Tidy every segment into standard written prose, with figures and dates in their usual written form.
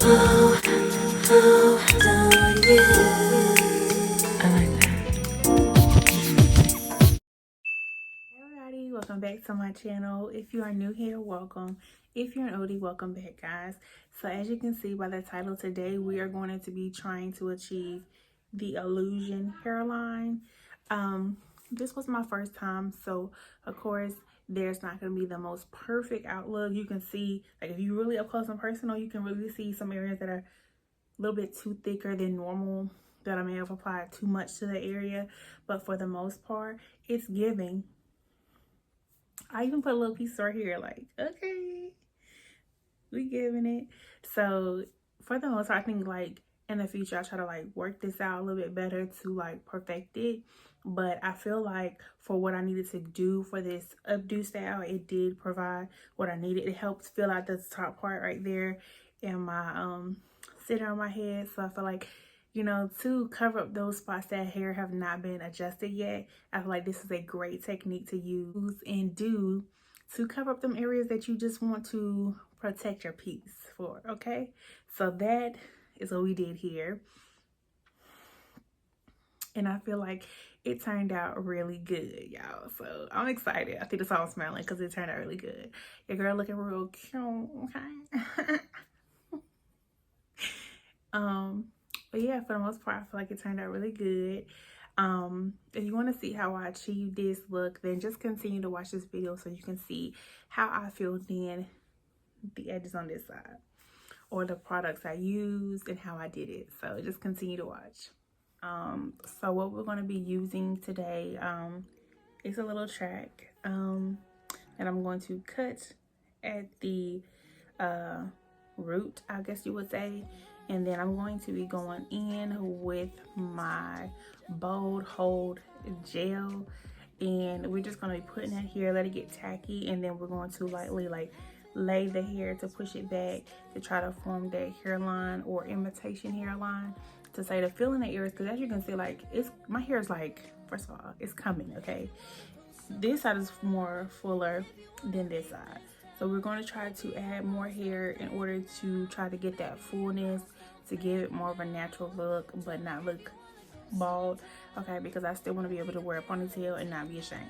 How do you? I like that. Hey everybody, welcome back to my channel. If you are new here, welcome. If you're an oldie, welcome back, guys. So as you can see by the title, today we are going to be trying to achieve the illusion hairline. This was my first time, so of course there's not going to be the most perfect outlook. You can see, like, if you really up close and personal, you can really see some areas that are a little bit too thicker than normal, that I may have applied too much to the area, but for the most part it's giving. I even put a little piece right here, like, okay, we giving it. So for the most part, I think, like, in the future I try to like work this out a little bit better to like perfect it. But I feel like for what I needed to do for this updo style, it did provide what I needed. It helped fill out the top part right there in my center on my head. So I feel like, you know, to cover up those spots that hair have not been adjusted yet, I feel like this is a great technique to use and do to cover up them areas that you just want to protect your piece for. Okay, so that is what we did here, and I feel like it turned out really good, y'all. So I'm excited. I think it's all smiling because it turned out really good. Your girl looking real cute. Okay. But yeah, for the most part, I feel like it turned out really good. If you want to see how I achieved this look, then just continue to watch this video so you can see how I filled in the edges on this side, or the products I used and how I did it. So just continue to watch. So what we're going to be using today is a little track, and I'm going to cut at the root, I guess you would say, and then I'm going to be going in with my BoldHold Gel, and we're just going to be putting it here, let it get tacky, and then we're going to lightly like lay the hair to push it back to try to form that hairline or imitation hairline, to say to fill in the areas, because as you can see, like, it's, my hair is like, first of all, it's coming, okay? This side is more fuller than this side, so we're going to try to add more hair in order to try to get that fullness, to give it more of a natural look but not look bald, okay? Because I still want to be able to wear a ponytail and not be ashamed.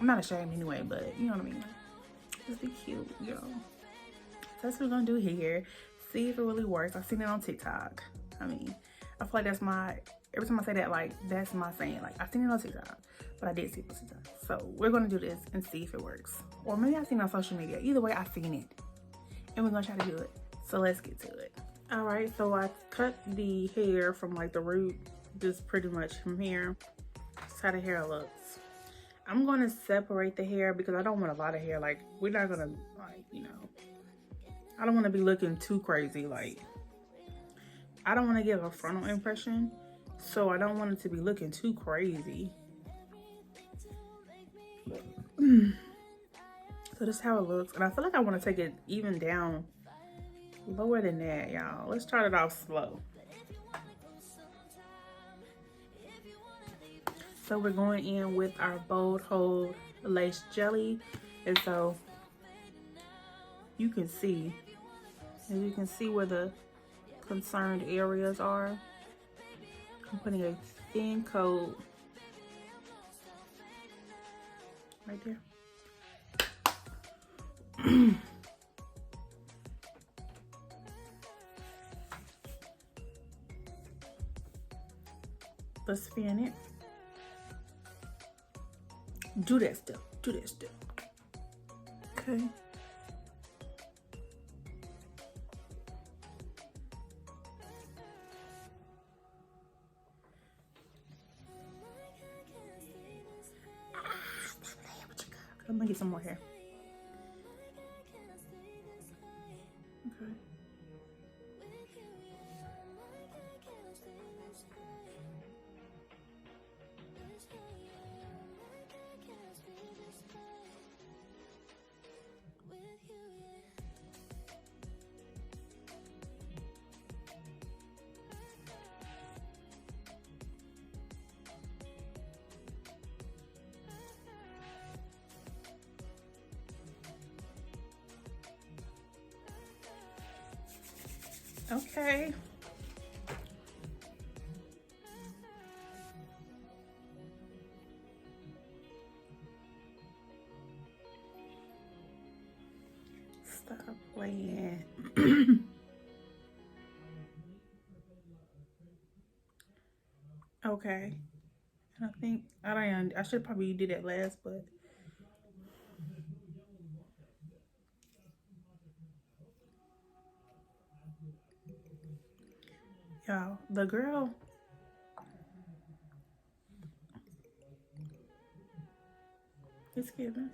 I'm not ashamed anyway, but you know what I mean, just be cute, you know. So that's what we're gonna do here. See if it really works. I've seen it on TikTok. I mean, I feel like that's my, every time I say that, like, that's my saying. Like, I've seen it on TikTok, but I did see it on TikTok. So we're gonna do this and see if it works. Or maybe I've seen it on social media. Either way, I've seen it. And we're gonna try to do it. So let's get to it. All right, so I cut the hair from like the root, just pretty much from here. That's how the hair looks. I'm gonna separate the hair because I don't want a lot of hair. Like, we're not gonna, like, you know, I don't want to be looking too crazy. Like, I don't want to give a frontal impression, so I don't want it to be looking too crazy. So this is how it looks, and I feel like I want to take it even down lower than that, y'all. Let's start it off slow. So we're going in with our BoldHold Lace Jelly, and so you can see, and you can see where the concerned areas are. I'm putting a thin coat right there. Let's spin it. Do that stuff. Do that stuff. Okay. I'm gonna get some more hair. Okay. Okay. Stop playing. Okay. I think I should probably do that last, but y'all, the girl. It's giving.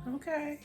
Okay.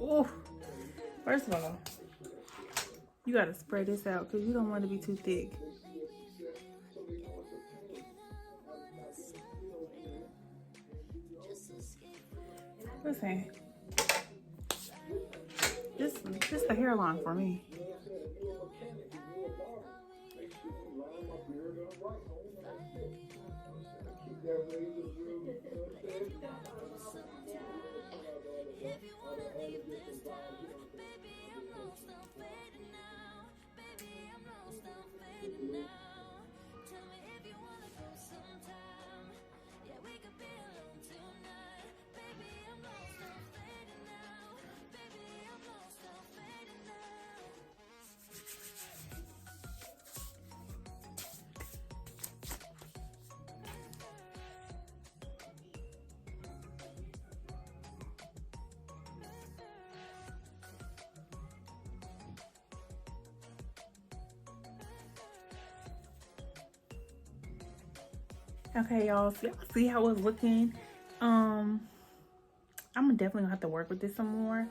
Oh, first of all, you gotta spread this out because you don't want it to be too thick. Listen, just the hairline for me. Okay, y'all, see how it's looking. I'm definitely gonna have to work with this some more.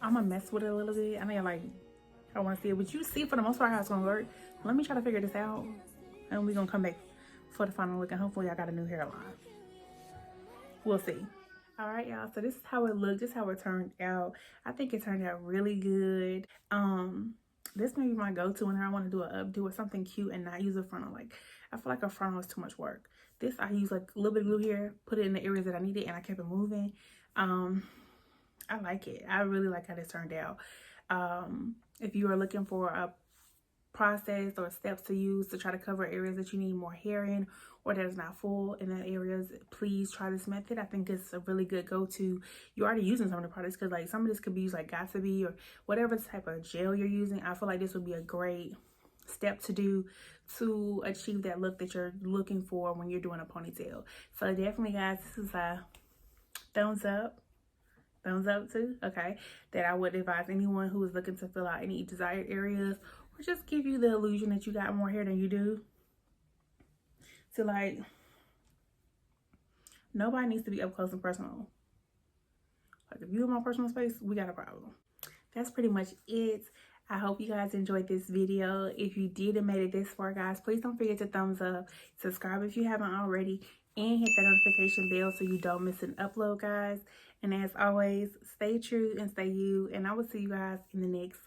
I'm gonna mess with it a little bit. I mean, like, I want to see it, but you see for the most part how it's gonna work. Let me try to figure this out, and we're gonna come back for the final look, and hopefully I got a new hairline. We'll see. All right, y'all, so this is how it looked. This is how it turned out. I think it turned out really good. This may be my go-to whenever I want to do a updo or something cute and not use a frontal. Like, I feel like a frontal is too much work. This, I use like a little bit of glue here, put it in the areas that I needed, and I kept it moving. I like it. I really like how this turned out. If you are looking for a process or steps to use to try to cover areas that you need more hair in or that is not full in that areas, please try this method. I think it's a really good go-to. You're already using some of the products because like some of this could be used like Got2b or whatever type of gel you're using. I feel like this would be a great step to do to achieve that look that you're looking for when you're doing a ponytail. So definitely, guys, this is a thumbs up too, okay, that I would advise anyone who is looking to fill out any desired areas or just give you the illusion that you got more hair than you do. So like, nobody needs to be up close and personal. Like, if you're in my personal space, we got a problem. That's pretty much it. I hope you guys enjoyed this video. If you did and made it this far, guys, please don't forget to thumbs up, subscribe if you haven't already, and hit that notification bell so you don't miss an upload, guys. And as always, stay true and stay you, and I will see you guys in the next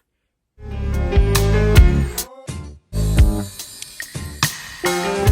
video.